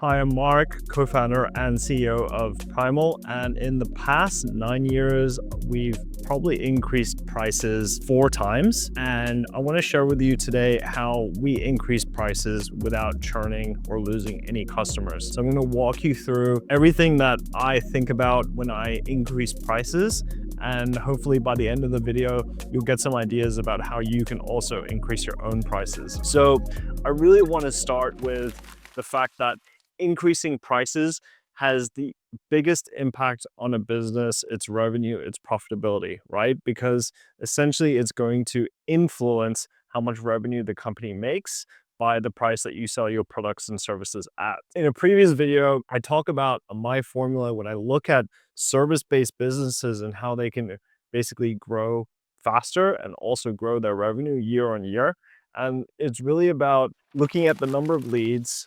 Hi, I'm Mark, co-founder and CEO of Primal, and in the past 9 years, we've probably increased prices 4 times, and I want to share with you today how we increase prices without churning or losing any customers. So I'm going to walk you through everything that I think about when I increase prices, and hopefully by the end of the video, you'll get some ideas about how you can also increase your own prices. So I really want to start with the fact that increasing prices has the biggest impact on a business, its revenue, its profitability, right? Because essentially it's going to influence how much revenue the company makes by the price that you sell your products and services at. In a previous video, I talk about my formula when I look at service-based businesses and how they can basically grow faster and also grow their revenue year on year. And it's really about looking at the number of leads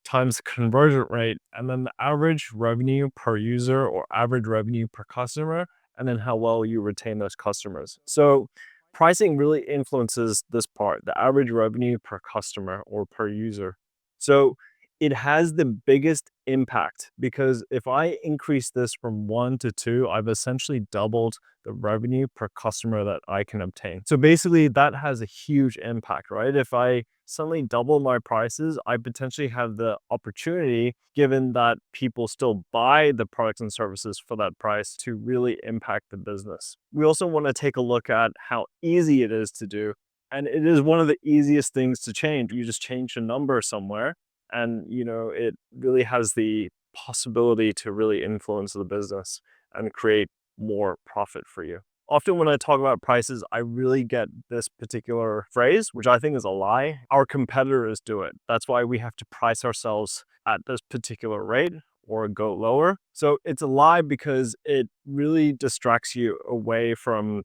times the conversion rate, and then the average revenue per user or average revenue per customer, and then how well you retain those customers. So pricing really influences this part, the average revenue per customer or per user. So it has the biggest impact because if I increase this from 1 to 2, I've essentially doubled the revenue per customer that I can obtain. So basically that has a huge impact, right? If I suddenly double my prices, I potentially have the opportunity, given that people still buy the products and services for that price, to really impact the business. We also want to take a look at how easy it is to do. And it is one of the easiest things to change. You just change a number somewhere and it really has the possibility to really influence the business and create more profit for you. Often when I talk about prices, I really get this particular phrase, which I think is a lie. Our competitors do it. That's why we have to price ourselves at this particular rate or go lower. So it's a lie because it really distracts you away from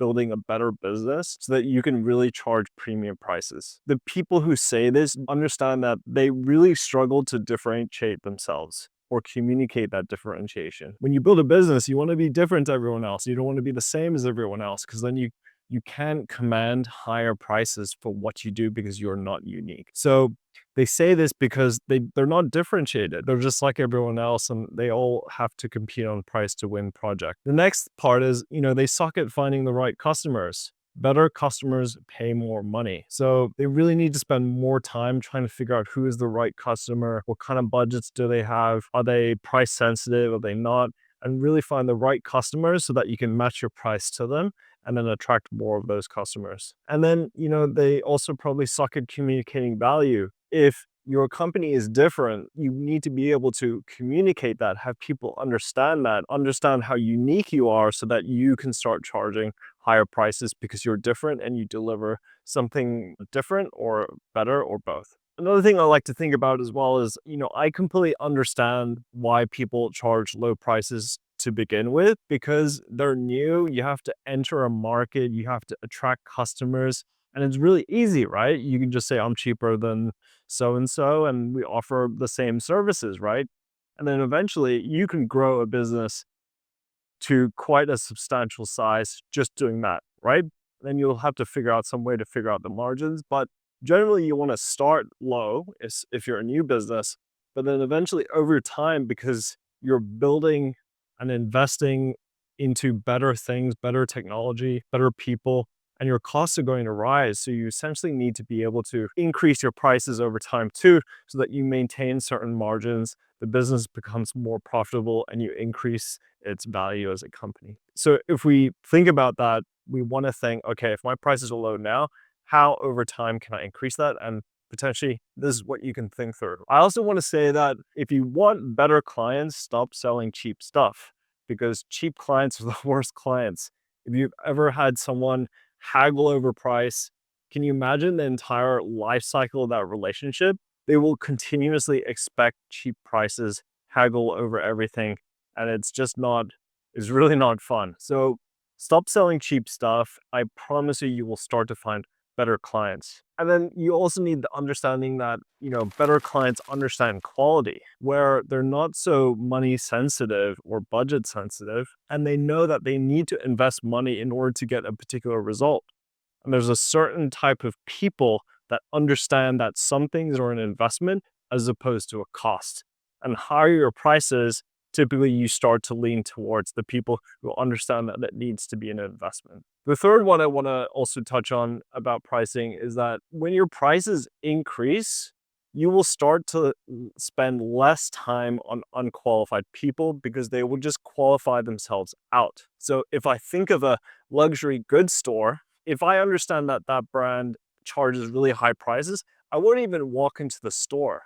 building a better business so that you can really charge premium prices. The people who say this understand that they really struggle to differentiate themselves or communicate that differentiation. When you build a business, you want to be different to everyone else. You don't want to be the same as everyone else because then you can't command higher prices for what you do because you're not unique. So they say this because they're not differentiated. They're just like everyone else and they all have to compete on price to win project. The next part is, they suck at finding the right customers. Better customers pay more money. So they really need to spend more time trying to figure out who is the right customer, what kind of budgets do they have, are they price sensitive, are they not, and really find the right customers so that you can match your price to them and then attract more of those customers. And then, they also probably suck at communicating value. If your company is different, you need to be able to communicate that, have people understand that, understand how unique you are so that you can start charging higher prices because you're different and you deliver something different or better or both. Another thing I like to think about as well is, I completely understand why people charge low prices to begin with because they're new. You have to enter a market, you have to attract customers, and it's really easy, right? You can just say, I'm cheaper than so-and-so, and we offer the same services, right? And then eventually you can grow a business to quite a substantial size just doing that, right? Then you'll have to figure out some way to figure out the margins, but generally you want to start low if you're a new business, but then eventually over time, because you're building and investing into better things, better technology, better people, and your costs are going to rise. So you essentially need to be able to increase your prices over time too, so that you maintain certain margins, the business becomes more profitable, and you increase its value as a company. So if we think about that, we want to think, okay, if my prices are low now, how over time can I increase that? And potentially this is what you can think through. I also want to say that if you want better clients, stop selling cheap stuff because cheap clients are the worst clients. If you've ever had someone haggle over price, can you imagine the entire life cycle of that relationship? They will continuously expect cheap prices, haggle over everything, and it's really not fun. So stop selling cheap stuff. I promise you will start to find better clients. And then you also need the understanding that, better clients understand quality, where they're not so money sensitive or budget sensitive, and they know that they need to invest money in order to get a particular result. And there's a certain type of people that understand that some things are an investment as opposed to a cost. And higher your prices, typically you start to lean towards the people who understand that it needs to be an investment. The third one I want to also touch on about pricing is that when your prices increase, you will start to spend less time on unqualified people because they will just qualify themselves out. So if I think of a luxury goods store, if I understand that that brand charges really high prices, I won't even walk into the store.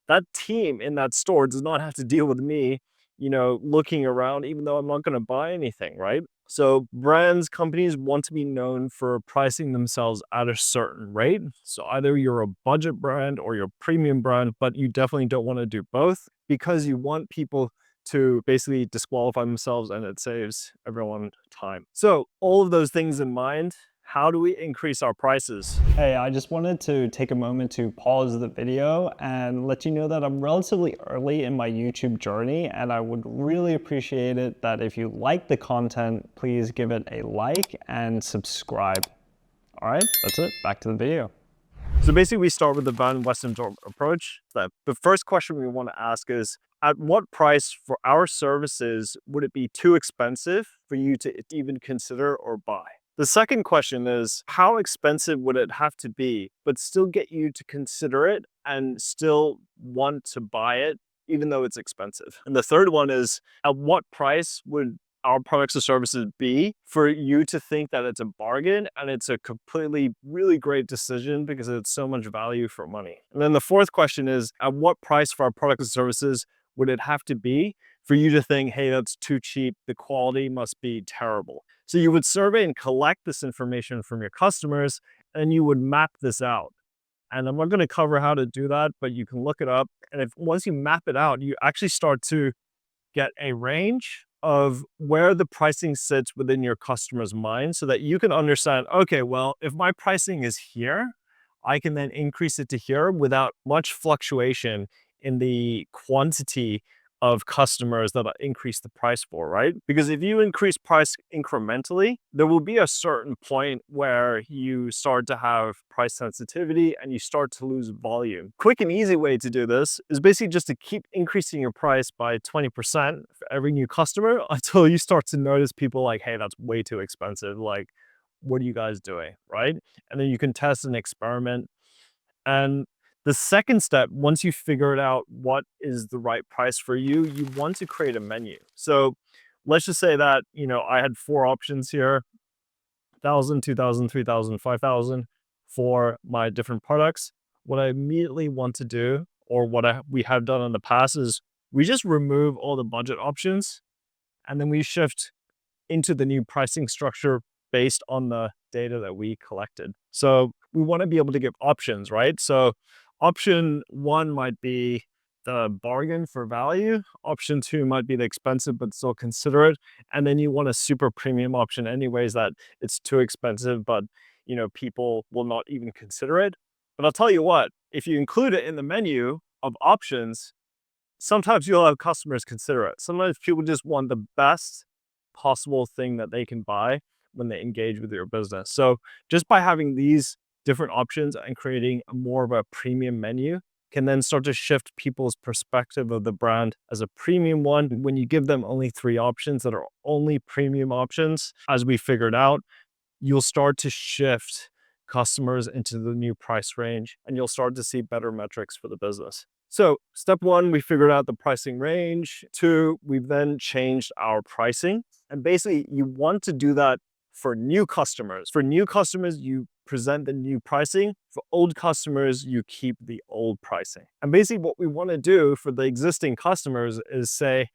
That team in that store does not have to deal with me, looking around, even though I'm not going to buy anything, right? So brands, companies want to be known for pricing themselves at a certain rate. So either you're a budget brand or you're a premium brand, but you definitely don't want to do both because you want people to basically disqualify themselves and it saves everyone time. So all of those things in mind, how do we increase our prices? Hey, I just wanted to take a moment to pause the video and let you know that I'm relatively early in my YouTube journey, and I would really appreciate it that if you like the content, please give it a like and subscribe. All right, that's it. Back to the video. So basically we start with the Van Westendorp approach. The first question we want to ask is, at what price for our services would it be too expensive for you to even consider or buy? The second question is, how expensive would it have to be, but still get you to consider it and still want to buy it, even though it's expensive? And the third one is, at what price would our products or services be for you to think that it's a bargain and it's a completely really great decision because it's so much value for money? And then the fourth question is, at what price for our products and services would it have to be for you to think, hey, that's too cheap, the quality must be terrible? So you would survey and collect this information from your customers and you would map this out. And I'm not going to cover how to do that, but you can look it up. And if once you map it out, you actually start to get a range of where the pricing sits within your customer's mind so that you can understand, okay, well, if my pricing is here, I can then increase it to here without much fluctuation in the quantity of customers that I increase the price for, right? Because if you increase price incrementally, there will be a certain point where you start to have price sensitivity and you start to lose volume. Quick and easy way to do this is basically just to keep increasing your price by 20% for every new customer until you start to notice people like, hey, that's way too expensive. Like, what are you guys doing, right? And then you can test and experiment. And the second step, once you figured out what is the right price for you, you want to create a menu. So let's just say that, I had 4 options here, 1,000, 2,000, 3,000, 5,000 for my different products. What I immediately want to do, or what we have done in the past, is we just remove all the budget options and then we shift into the new pricing structure based on the data that we collected. So we want to be able to give options, right? So option 1 might be the bargain for value. Option 2 might be the expensive but still considerate. And then you want a super premium option anyways, that it's too expensive, but people will not even consider it. But I'll tell you what, if you include it in the menu of options, sometimes you'll have customers consider it. Sometimes people just want the best possible thing that they can buy when they engage with your business. So just by having these different options and creating more of a premium menu can then start to shift people's perspective of the brand as a premium one. When you give them only 3 options that are only premium options, as we figured out, you'll start to shift customers into the new price range and you'll start to see better metrics for the business. So step 1, we figured out the pricing range. 2, we've then changed our pricing. And basically you want to do that for new customers. For new customers, you present the new pricing. For old customers, you keep the old pricing. And basically what we want to do for the existing customers is say,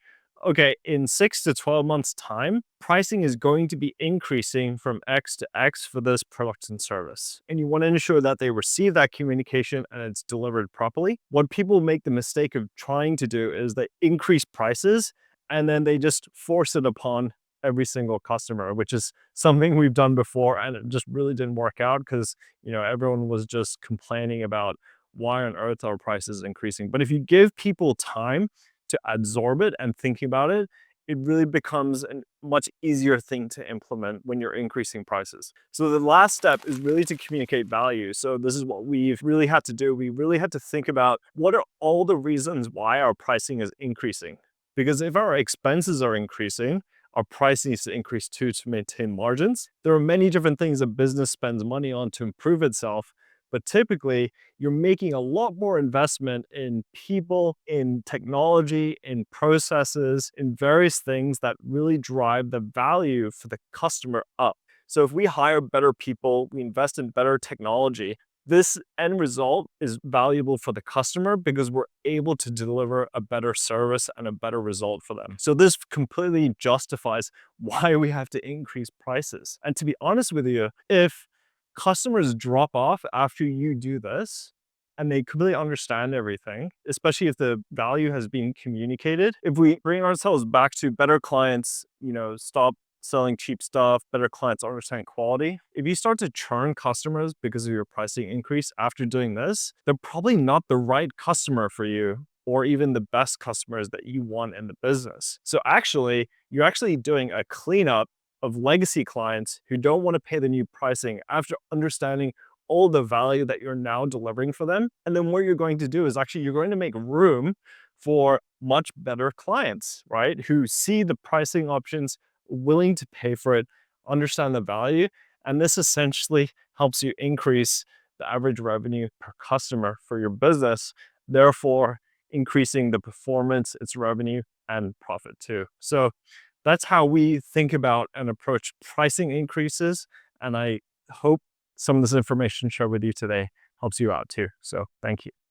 okay, in 6 to 12 months time, pricing is going to be increasing from X to X for this product and service. And you want to ensure that they receive that communication and it's delivered properly. What people make the mistake of trying to do is they increase prices and then they just force it upon every single customer, which is something we've done before and it just really didn't work out because everyone was just complaining about why on earth are prices increasing. But if you give people time to absorb it and think about it, it really becomes a much easier thing to implement when you're increasing prices. So the last step is really to communicate value. So this is what we've really had to do. We really had to think about what are all the reasons why our pricing is increasing. Because if our expenses are increasing, our price needs to increase too to maintain margins. There are many different things a business spends money on to improve itself, but typically you're making a lot more investment in people, in technology, in processes, in various things that really drive the value for the customer up. So if we hire better people, we invest in better technology, this end result is valuable for the customer because we're able to deliver a better service and a better result for them. So this completely justifies why we have to increase prices. And to be honest with you, if customers drop off after you do this, and they completely understand everything, especially if the value has been communicated. If we bring ourselves back to better clients, stop selling cheap stuff, better clients understand quality. If you start to churn customers because of your pricing increase after doing this, they're probably not the right customer for you or even the best customers that you want in the business. So actually, you're actually doing a cleanup of legacy clients who don't want to pay the new pricing after understanding all the value that you're now delivering for them. And then what you're going to do is actually you're going to make room for much better clients, right? Who see the pricing options, willing to pay for it, understand the value. And this essentially helps you increase the average revenue per customer for your business, therefore increasing the performance, its revenue, and profit too. So that's how we think about and approach pricing increases. And I hope some of this information shared with you today helps you out too. So thank you.